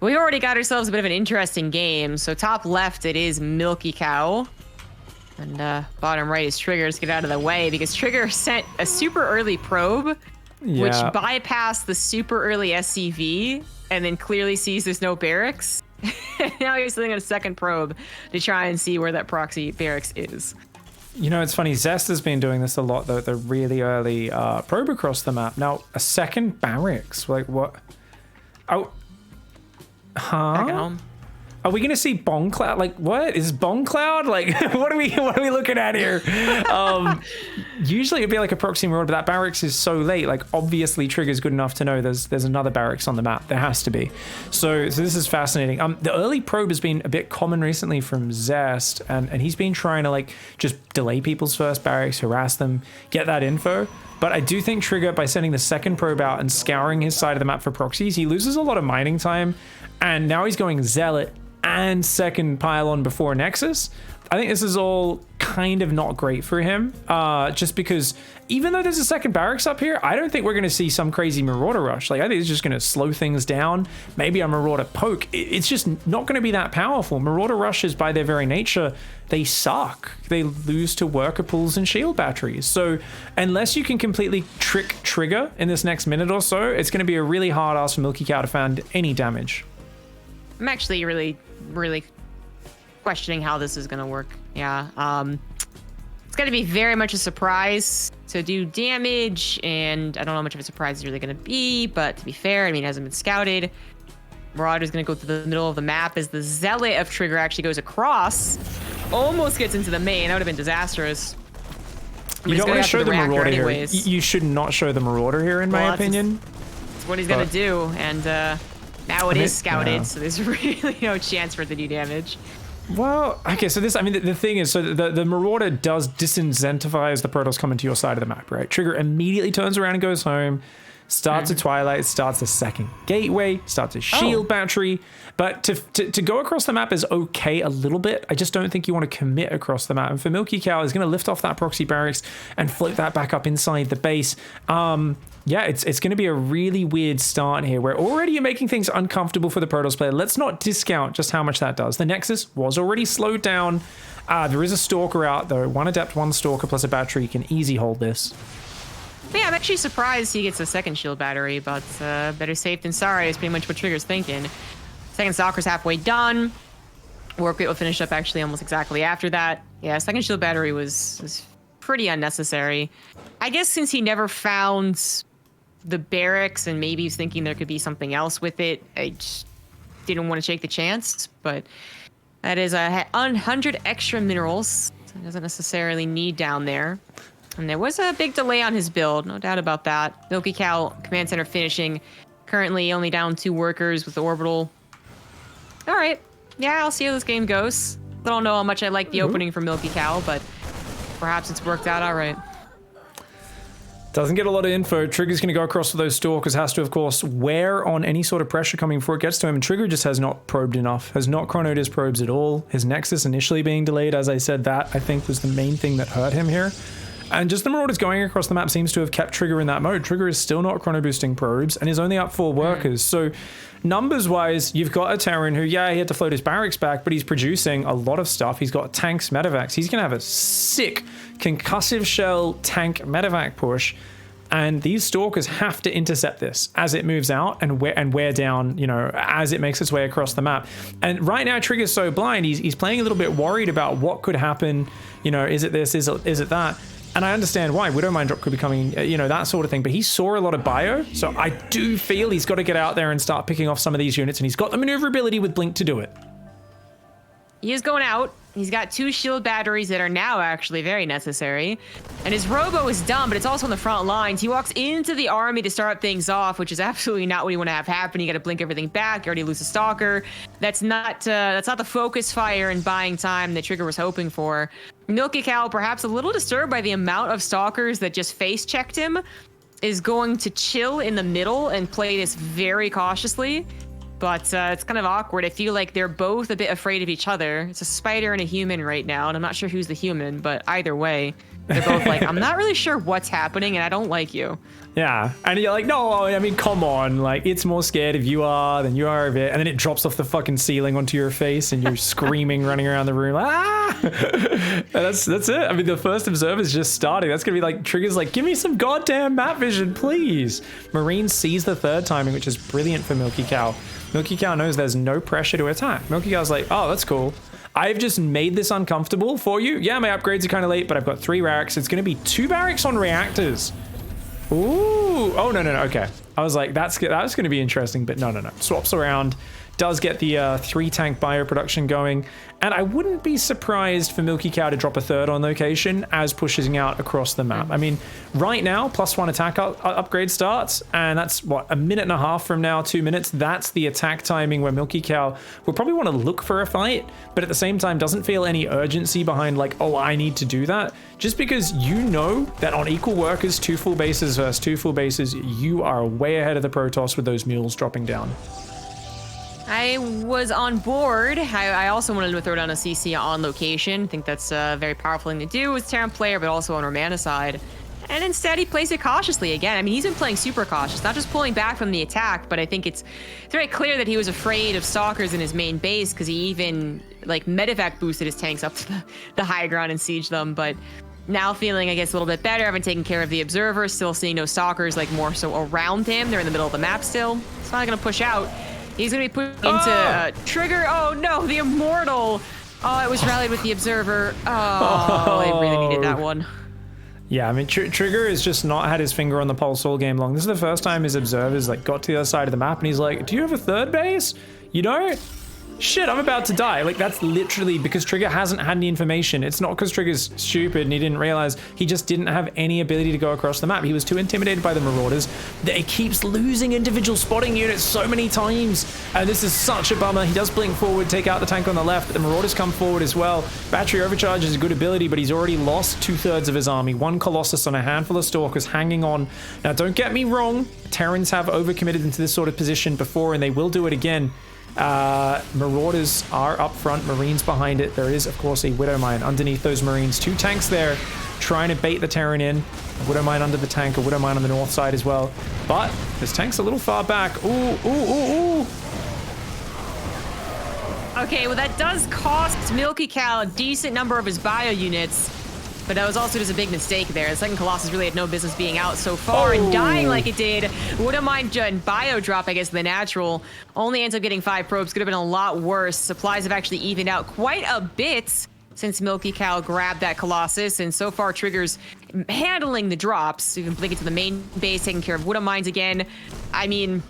We already got ourselves a bit of an interesting game. So top left, it is milkiCow. And bottom right is TriGGeR. Let's get out of the way because TriGGeR sent a super early probe, which bypassed the super early SCV and then clearly sees there's no barracks. Now he's sending a second probe to try and see where that proxy barracks is. You know, it's funny. Zest has been doing this a lot, though. The really early probe across the map. Now, a second barracks. Like, what? Oh. Huh? Back at home. Are we gonna see Bong Cloud? Like, what is Bong Cloud? Like, what are we looking at here? Usually it'd be like a proxy marauder, but that barracks is so late. Like, obviously TriGGeR's good enough to know there's another barracks on the map. There has to be. So this is fascinating. The early probe has been a bit common recently from Zest, and he's been trying to like just delay people's first barracks, harass them, get that info. But I do think TriGGeR, by sending the second probe out and scouring his side of the map for proxies, he loses a lot of mining time, and now he's going Zealot and second pylon before Nexus. I think this is all kind of not great for him, just because even though there's a second barracks up here, I don't think we're going to see some crazy Marauder rush. Like, I think it's just going to slow things down. Maybe a Marauder poke. It's just not going to be that powerful. Marauder rushes, by their very nature, they suck. They lose to worker pools and shield batteries. So unless you can completely trick TriGGeR in this next minute or so, it's going to be a really hard ask for milkiCow to find any damage. I'm actually really questioning how this is going to work. Yeah. It's going to be very much a surprise to do damage, and I don't know how much of a surprise it's really going to be, but to be fair, I mean, it hasn't been scouted. Marauder's going to go to the middle of the map as the Zealot of TriGGeR actually goes across. Almost gets into the main. That would have been disastrous. You don't want to show the Marauder here. You should not show the Marauder here, in my opinion. That's what he's going to do, and now it is scouted, so there's really no chance for it to do damage. Well, okay, so this, I mean, the thing is, so the Marauder does disincentivize the Protoss coming to your side of the map, right? TriGGeR immediately turns around and goes home, starts a Twilight, starts a second gateway, starts a shield battery. But to go across the map is okay a little bit. I just don't think you want to commit across the map. And for milkiCow, is going to lift off that proxy barracks and float that back up inside the base. Yeah, it's going to be a really weird start here where already you're making things uncomfortable for the Protoss player. Let's not discount just how much that does. The Nexus was already slowed down. There is a Stalker out though. 1 Adept, 1 Stalker plus a battery can easy hold this. Yeah, I'm actually surprised he gets a second shield battery, but better safe than sorry is pretty much what TriGGeR's thinking. Second Stalker's halfway done. Warp Gate will finish up actually almost exactly after that. Yeah, second shield battery was pretty unnecessary. I guess since he never found the barracks and maybe he's thinking there could be something else with it, I just didn't want to take the chance. But that is 100 extra minerals. So it doesn't necessarily need down there. And there was a big delay on his build, no doubt about that. milkiCow Command Center finishing. Currently only down 2 workers with the orbital. All right. Yeah, I'll see how this game goes. I don't know how much I like the opening for milkiCow, but perhaps it's worked out all right. Doesn't get a lot of info. TriGGeR's going to go across with those Stalkers. Has to, of course, wear on any sort of pressure coming before it gets to him. And TriGGeR just has not probed enough. Has not chronoed his probes at all. His Nexus initially being delayed, as I said, that I think was the main thing that hurt him here. And just the Marauders going across the map seems to have kept TriGGeR in that mode. TriGGeR is still not chrono boosting probes and is only up 4 workers. So numbers wise, you've got a Terran who, yeah, he had to float his barracks back, but he's producing a lot of stuff. He's got tanks, medevacs. He's going to have a sick concussive shell tank medevac push. And these Stalkers have to intercept this as it moves out and wear down, you know, as it makes its way across the map. And right now, TriGGeR's so blind, he's playing a little bit worried about what could happen. You know, is it this, is it that? And I understand why. Widowmine drop could be coming, you know, that sort of thing. But he saw a lot of bio, so I do feel he's got to get out there and start picking off some of these units, and he's got the maneuverability with Blink to do it. He is going out. He's got 2 shield batteries that are now actually very necessary. And his robo is done, but it's also on the front lines. He walks into the army to start things off, which is absolutely not what you want to have happen. You got to blink everything back. You already lose a Stalker. That's not the focus fire and buying time that TriGGeR was hoping for. milkiCow, perhaps a little disturbed by the amount of Stalkers that just face checked him, is going to chill in the middle and play this very cautiously. But it's kind of awkward. I feel like they're both a bit afraid of each other. It's a spider and a human right now, and I'm not sure who's the human, but either way, They're both like, I'm not really sure what's happening, and I don't like you. Yeah, and you're like, no, I mean, come on, like, it's more scared of you are than you are of it, and then it drops off the fucking ceiling onto your face, and you're screaming, running around the room, ah! And that's it. I mean, the first observer's just starting. That's gonna be like, TriGGeR's like, give me some goddamn map vision, please. Marine sees the third timing, which is brilliant for milkiCow. milkiCow knows there's no pressure to attack. milkiCow's like, oh, that's cool. I've just made this uncomfortable for you. Yeah, my upgrades are kind of late, but I've got 3 barracks. It's gonna be 2 barracks on reactors. Ooh, oh, no, okay. I was like, that's going to be interesting, but no. Swaps around, does get the 3 tank bio production going, and I wouldn't be surprised for milkiCow to drop a 3rd on location as pushing out across the map. I mean, right now, +1 attack upgrade starts, and that's, what, a minute and a half from now, 2 minutes. That's the attack timing where milkiCow will probably want to look for a fight, but at the same time doesn't feel any urgency behind like, oh, I need to do that. Just because you know that on equal workers, 2 full bases versus 2 full bases, you are way ahead of the Protoss with those mules dropping down. I was on board. I also wanted to throw down a CC on location. I think that's a very powerful thing to do with Terran player, but also on Romana side. And instead, he plays it cautiously again. I mean, he's been playing super cautious, not just pulling back from the attack, but I think it's very clear that he was afraid of stalkers in his main base because he even, like, medevac boosted his tanks up to the high ground and sieged them. But now feeling, I guess, a little bit better, having taken care of the observer, still seeing no stalkers, like, more so around him. They're in the middle of the map still. It's not going to push out. He's going to be put into TriGGeR. Oh, no, the Immortal. Oh, it was rallied with the Observer. Oh, I really needed that one. Yeah, I mean, TriGGeR has just not had his finger on the pulse all game long. This is the first time his Observer's like got to the other side of the map, and he's like, do you have a 3rd base? You don't? Shit, I'm about to die. Like, that's literally because TriGGeR hasn't had any information. It's not because TriGGeR's stupid and he didn't realize. He just didn't have any ability to go across the map. He was too intimidated by the Marauders. He keeps losing individual spotting units so many times. And this is such a bummer. He does blink forward, take out the tank on the left, but the Marauders come forward as well. Battery overcharge is a good ability, but he's already lost 2/3 of his army. 1 Colossus on a handful of Stalkers hanging on. Now, don't get me wrong. Terrans have overcommitted into this sort of position before, and they will do it again. Marauders are up front, Marines behind it. There is, of course, a Widow Mine underneath those Marines. 2 tanks there trying to bait the Terran in. A Widow Mine under the tank, a Widow Mine on the north side as well. But this tank's a little far back. Ooh. Okay, well, that does cost milkiCow a decent number of his bio units. But that was also just a big mistake there. The second Colossus really had no business being out so far and dying like it did. Wouldn't mind bio drop, I guess, the natural. Only ends up getting 5 probes. Could have been a lot worse. Supplies have actually evened out quite a bit since milkiCow grabbed that Colossus. And so far, TriGGeR's handling the drops. Even blinking to the main base, taking care of Widow Mines again. I mean,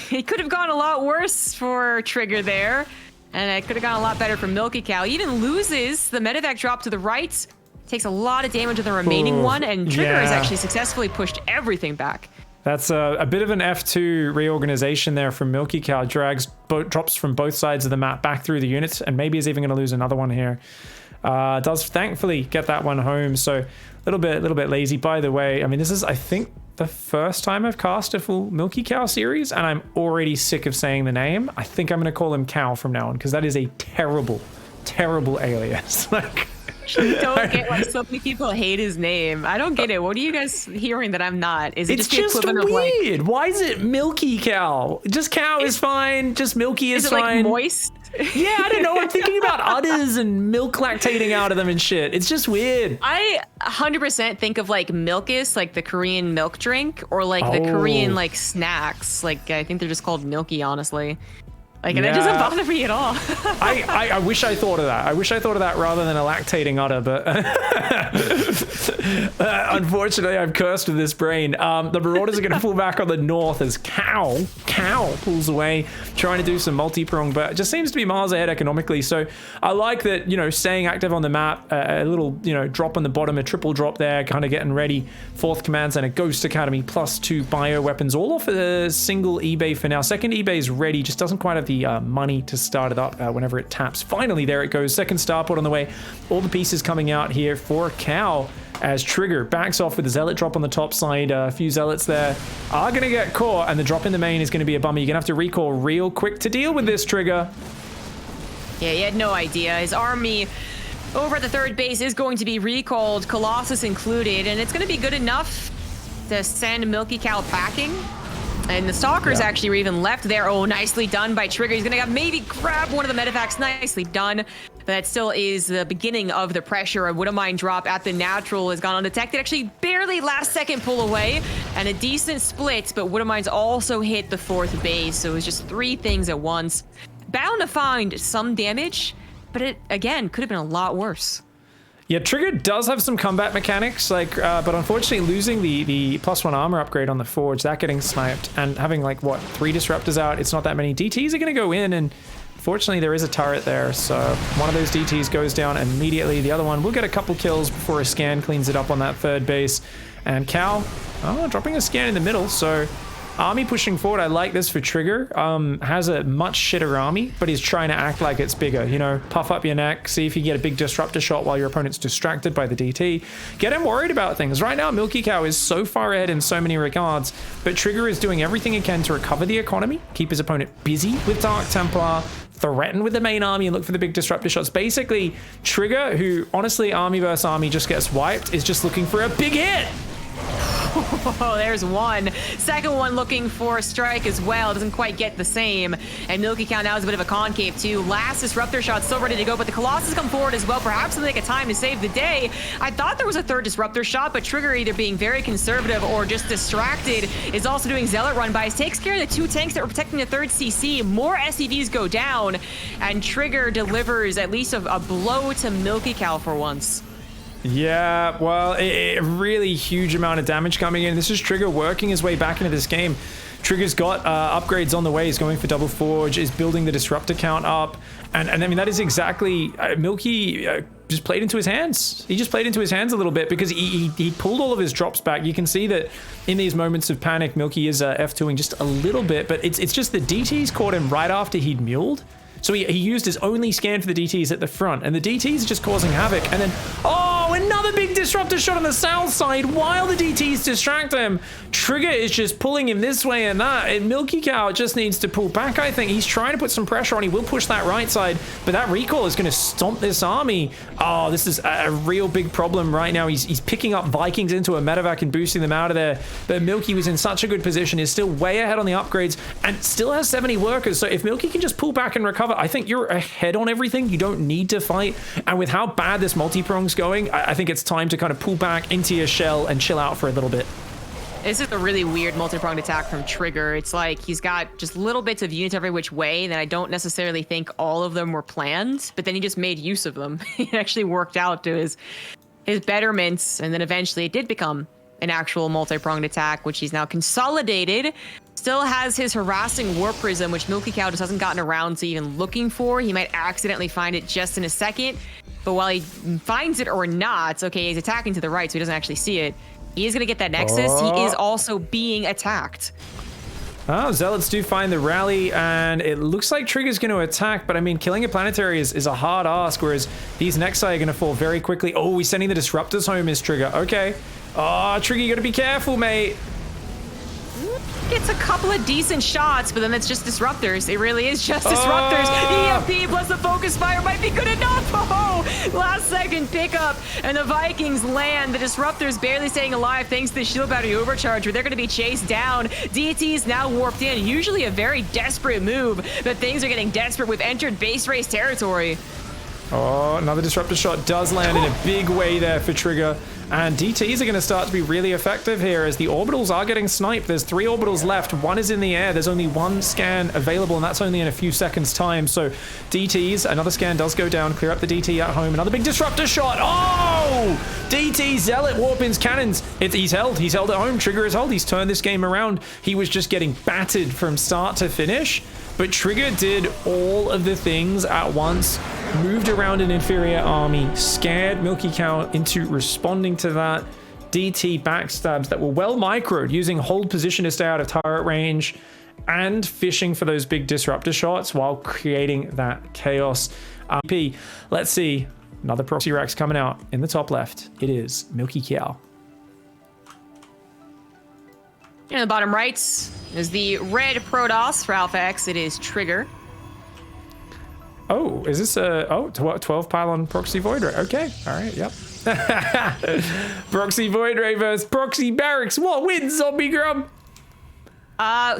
it could have gone a lot worse for TriGGeR there. And it could have gone a lot better for milkiCow. He even loses the medevac drop to the right. Takes a lot of damage to the remaining one, and TriGGeR has actually successfully pushed everything back. That's a bit of an F2 reorganization there from milkiCow. Drops from both sides of the map back through the units, and maybe is even going to lose another one here. Does thankfully get that one home, so a little bit lazy. By the way, I mean, this is, I think, the first time I've cast a full milkiCow series, and I'm already sick of saying the name. I think I'm going to call him Cow from now on, because that is a terrible alias. Like, don't get why so many people hate his name. I don't get it. What are you guys hearing that I'm not? Is it just the equivalent of like... weird. Why is it milkiCow? Just cow is fine. Just milky is fine. Is it like moist? Yeah, I don't know. I'm thinking about udders and milk lactating out of them and shit. It's just weird. I 100% think of like milkis, like the Korean milk drink, or like the Korean like snacks. Like I think they're just called milky, honestly. Like, and it doesn't bother me at all. I wish I thought of that. I wish I thought of that rather than a lactating udder, but unfortunately, I'm cursed with this brain. The Marauders are going to pull back on the north as Cow pulls away, trying to do some multi-prong, but it just seems to be miles ahead economically. So I like that, you know, staying active on the map, a little, you know, drop on the bottom, a triple drop there, kind of getting ready. 4th Command Center, Ghost Academy, +2 bio weapons, all off a single eBay for now. Second eBay is ready, just doesn't quite have the money to start it up whenever it taps. Finally, there it goes. Second starport on the way. All the pieces coming out here for Cow as TriGGeR backs off with the Zealot drop on the top side. A few Zealots there are going to get caught, and the drop in the main is going to be a bummer. You're going to have to recall real quick to deal with this, TriGGeR. Yeah, he had no idea. His army over at the third base is going to be recalled, Colossus included, and it's going to be good enough to send milkiCow packing. And the Stalkers actually were even left there. Oh, nicely done by TriGGeR. He's going to maybe grab one of the medevacts. Nicely done. But that still is the beginning of the pressure. A Widowmine drop at the natural has gone undetected. Actually, barely last second pull away. And a decent split, but Widowmines also hit the fourth base. So it was just 3 things at once. Bound to find some damage, but it, again, could have been a lot worse. Yeah, TriGGeR does have some combat mechanics, like, but unfortunately losing the +1 armor upgrade on the Forge, that getting sniped, and having, like, what, 3 disruptors out, it's not that many. DTs are going to go in, and fortunately there is a turret there, so one of those DTs goes down immediately. The other one will get a couple kills before a scan cleans it up on that third base. And Cow, dropping a scan in the middle, so... Army pushing forward, I like this for TriGGeR. Has a much shitter army, but he's trying to act like it's bigger. You know, puff up your neck, see if you get a big disruptor shot while your opponent's distracted by the DT. Get him worried about things. Right now, milkiCow is so far ahead in so many regards, but TriGGeR is doing everything he can to recover the economy, keep his opponent busy with Dark Templar, threaten with the main army and look for the big disruptor shots. Basically, TriGGeR, who honestly army versus army just gets wiped, is just looking for a big hit. Oh, there's one. Second one looking for a strike as well. Doesn't quite get the same. And milkiCow now is a bit of a concave too. Last disruptor shot still ready to go, but the Colossus come forward as well. Perhaps to make a time to save the day. I thought there was a third disruptor shot, but TriGGeR either being very conservative or just distracted is also doing Zealot run bys. Takes care of the 2 tanks that were protecting the third CC. More SCVs go down, and TriGGeR delivers at least a blow to milkiCow for once. Yeah, well, a really huge amount of damage coming in. This is TriGGeR working his way back into this game. TriGGeR's got upgrades on the way. He's going for double forge, is building the disruptor count up. And I mean, that is exactly... Milky just played into his hands. He just played into his hands a little bit because he pulled all of his drops back. You can see that in these moments of panic, Milky is F2ing just a little bit, but it's just the DTs caught him right after he'd muled. So he used his only scan for the DTs at the front, and the DTs are just causing havoc. And then, oh, another big disruptor shot on the south side while the DTs distract him. TriGGeR is just pulling him this way and that, and milkiCow just needs to pull back, I think. He's trying to put some pressure on. He will push that right side, but that recall is going to stomp this army. Oh, this is a real big problem right now. He's picking up Vikings into a medevac and boosting them out of there, but Milky was in such a good position. He's still way ahead on the upgrades and still has 70 workers. So if Milky can just pull back and recover, I think you're ahead on everything. You don't need to fight. And with how bad this multi-prong's going, I think it's time to kind of pull back into your shell and chill out for a little bit. This is a really weird multi-pronged attack from TriGGeR. It's like he's got just little bits of units every which way that I don't necessarily think all of them were planned, but then he just made use of them. It actually worked out to his betterments, and then eventually it did become an actual multi-pronged attack, which he's now consolidated. Still has his harassing Warp Prism, which milkiCow just hasn't gotten around to even looking for. He might accidentally find it just in a second, but while he finds it or not, okay, he's attacking to the right, so he doesn't actually see it. He is going to get that Nexus. He is also being attacked. Oh, Zealots do find the rally, and it looks like TriGGeR's going to attack, but I mean, killing a planetary is a hard ask, whereas these Nexi are going to fall very quickly. Oh, he's sending the Disruptors home is TriGGeR. Okay. Oh, TriGGeR, you got to be careful, mate. Gets a couple of decent shots, but then it's just disruptors. It really is just disruptors. EMP plus the focus fire might be good enough. Oh, last second pickup, and the Vikings land. The disruptors barely staying alive thanks to the shield battery overcharge, where they're going to be chased down. DT's now warped in. Usually a very desperate move, but things are getting desperate. We've entered base race territory. Oh, another disruptor shot does land in a big way there for TriGGeR. And DTs are going to start to be really effective here as the orbitals are getting sniped. There's 3 orbitals left. 1 is in the air. There's only 1 scan available, and that's only in a few seconds' time. So DTs, another scan does go down. Clear up the DT at home. Another big disruptor shot. Oh! DT, Zealot, Warpins, Cannons. He's held. He's held at home. TriGGeR is held. He's turned this game around. He was just getting battered from start to finish. But TriGGeR did all of the things at once, moved around an inferior army, scared milkiCow into responding to that. DT backstabs that were well microed, using hold position to stay out of turret range, and fishing for those big disruptor shots while creating that chaos. Let's see, another proxy Rex coming out in the top left. It is milkiCow. In the bottom right is the red Protoss for Alpha X. It is TriGGeR. Oh, is this a 12 pylon proxy void ray? Okay, all right, yep. Proxy void ray versus proxy barracks. What wins, zombie grub?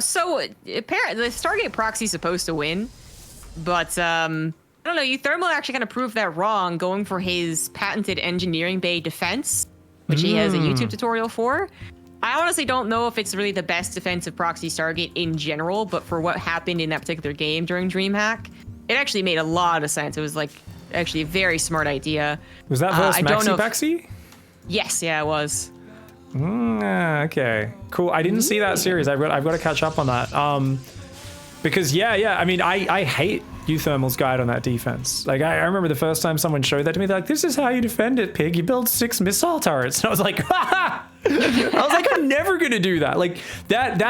So apparently the Stargate proxy's supposed to win, but I don't know. Euthermal actually kind of proved that wrong, going for his patented engineering bay defense, which he has a YouTube tutorial for. I honestly don't know if it's really the best defensive proxy Stargate in general, but for what happened in that particular game during DreamHack, it actually made a lot of sense. It was like actually a very smart idea. Was that versus Maxi Baxi? Yes, yeah, it was. Okay, cool. I didn't see that series. I've got to catch up on that. Because yeah. I mean, I hate Euthermal's guide on that defense. Like I remember the first time someone showed that to me, they're like, "This is how you defend it, Pig. You build 6 missile turrets." And I was like, "Ha!" I was like, "I'm never gonna do that." Like that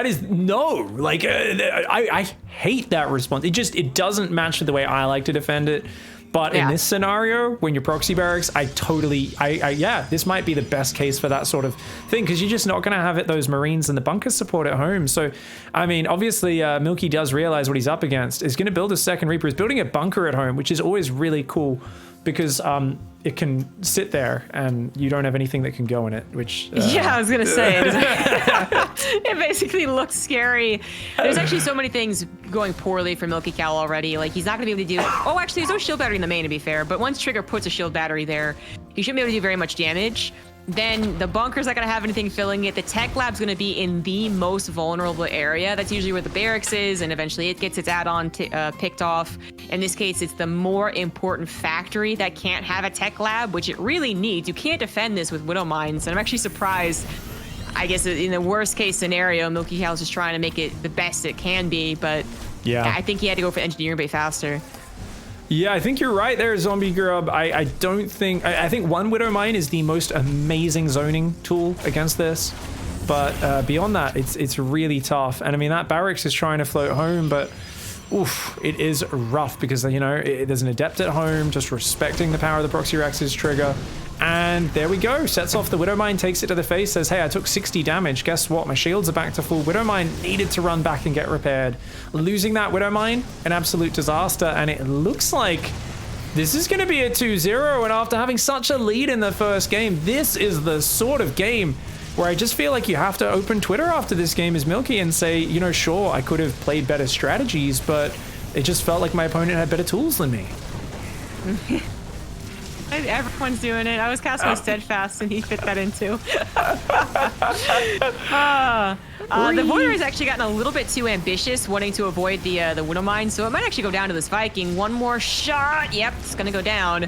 is no. Like I hate that response. It doesn't match with the way I like to defend it. But in this scenario, when you're proxy barracks, yeah, this might be the best case for that sort of thing, because you're just not going to have those Marines and the bunker support at home. So, I mean, obviously, Milky does realize what he's up against. Is going to build a second Reaper. He's building a bunker at home, which is always really cool, because it can sit there and you don't have anything that can go in it, which... yeah, I was going to say. It basically looks scary. There's actually so many things going poorly for milkiCow already. Like, he's not going to be able to do... Oh, actually, there's no shield battery in the main, to be fair. But once TriGGeR puts a shield battery there, he shouldn't be able to do very much damage. Then the bunker's not going to have anything filling it. The tech lab's going to be in the most vulnerable area. That's usually where the barracks is, and eventually it gets its add-on picked off. In this case, it's the more important factory that can't have a tech lab, which it really needs. You can't defend this with Widow Mines, and I'm actually surprised. I guess in the worst case scenario, milkiCow's just trying to make it the best it can be, but yeah, I think he had to go for engineering bay faster. Yeah, I think you're right there, Zombie Grub. I think one Widow Mine is the most amazing zoning tool against this. But beyond that, it's really tough. And I mean, that barracks is trying to float home, but oof, it is rough because, you know, there's an adept at home, just respecting the power of the Proxy Rex's trigger. And there we go, sets off the Widow Mine, takes it to the face, says, hey, I took 60 damage. Guess what? My shields are back to full. Widow Mine needed to run back and get repaired. Losing that Widow Mine, an absolute disaster. And it looks like this is going to be a 2-0. And after having such a lead in the first game, this is the sort of game where I just feel like you have to open Twitter after this game as Milky and say, you know, sure, I could have played better strategies, but it just felt like my opponent had better tools than me. Everyone's doing it. I was casting Steadfast, and he fit that in too. The Voider has actually gotten a little bit too ambitious, wanting to avoid the Widow Mine, so it might actually go down to this Viking. One more shot. Yep, it's gonna go down.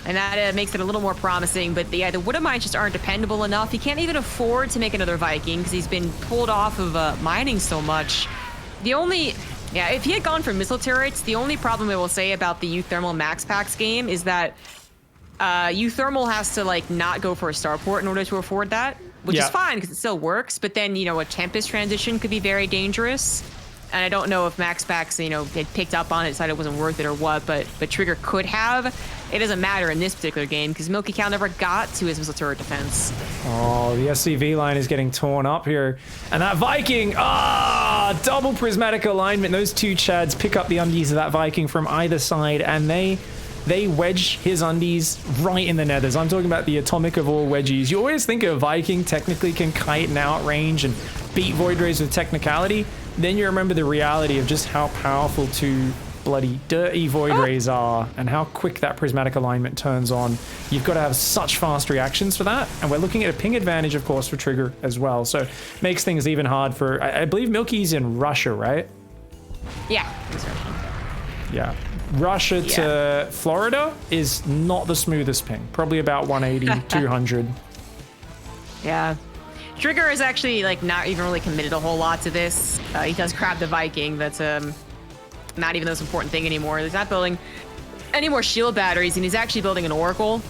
And that makes it a little more promising, but the Widow Mines just aren't dependable enough. He can't even afford to make another Viking because he's been pulled off of mining so much. If he had gone for missile turrets, the only problem I will say about the Euthermal Max Packs game is that Euthermal has to like not go for a starport in order to afford that, which is fine because it still works. But then, you know, a Tempest transition could be very dangerous. And I don't know if Max Packs, you know, had picked up on it, decided it wasn't worth it or what, but TriGGeR could have. It doesn't matter in this particular game because milkiCow never got to his missile turret defense. Oh, the SCV line is getting torn up here. And that Viking, double prismatic alignment. Those two Chads pick up the undies of that Viking from either side, and they wedge his undies right in the nethers. I'm talking about the atomic of all wedgies. You always think a Viking technically can kite and outrange and beat Void Rays with technicality. Then you remember the reality of just how powerful two bloody dirty Void Rays are and how quick that prismatic alignment turns on. You've got to have such fast reactions for that. And we're looking at a ping advantage, of course, for TriGGeR as well. So makes things even hard for, I believe Milky's in Russia, right? Yeah. Yeah. Russia to Florida is not the smoothest ping. Probably about 180, 200. Yeah. TriGGeR is actually like not even really committed a whole lot to this. He does grab the Viking. That's not even the most important thing anymore. He's not building any more shield batteries, and he's actually building an Oracle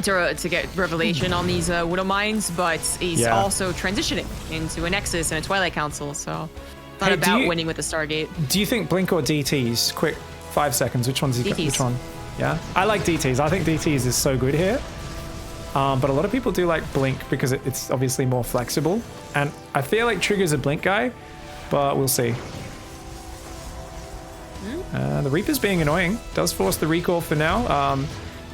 to get Revelation on these Widow Mines, but he's also transitioning into a Nexus and a Twilight Council, so it's not about winning with the Stargate. Do you think Blink or DTs? Quick, 5 seconds. Which one's he? Which one? Yeah, I like DTs. I think DTs is so good here. But a lot of people do like Blink because it's obviously more flexible. And I feel like TriGGeR's a Blink guy, but we'll see. The Reaper's being annoying. Does force the recall for now.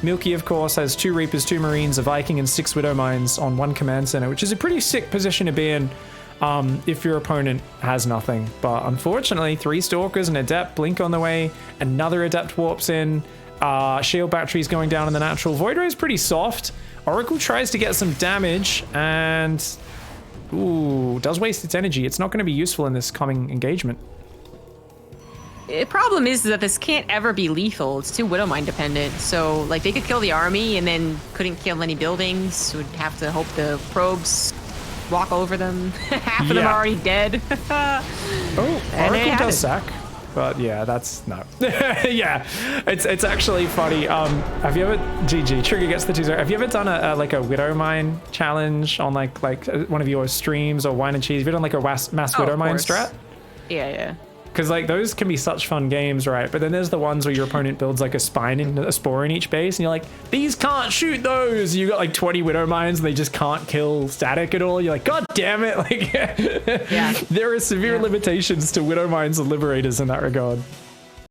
Milky, of course, has 2 Reapers, 2 Marines, a Viking, and 6 Widow Mines on 1 command center, which is a pretty sick position to be in if your opponent has nothing. But unfortunately, 3 Stalkers, an Adept, Blink on the way, another Adept warps in, Shield Battery's going down in the natural. Void Ray's pretty soft. Oracle tries to get some damage, and ooh, does waste its energy. It's not going to be useful in this coming engagement. The problem is that this can't ever be lethal. It's too Widowmine dependent. So, like, they could kill the army and then couldn't kill any buildings. Would have to hope the probes walk over them. Half of them are already dead. Oh, Oracle does sack. But yeah, that's no. Yeah, it's actually funny. Have you ever TriGGeR gets the 2-0? Have you ever done a like a Widowmine challenge on like one of your streams or Wine and Cheese? Have you done like a mass Widowmine strat? Yeah. Because like those can be such fun games, right? But then there's the ones where your opponent builds like a spore in each base, and you're like, these can't shoot those. You got like 20 Widow Mines, and they just can't kill static at all. You're like, God damn it! Like, yeah, there are severe limitations to Widow Mines and Liberators in that regard.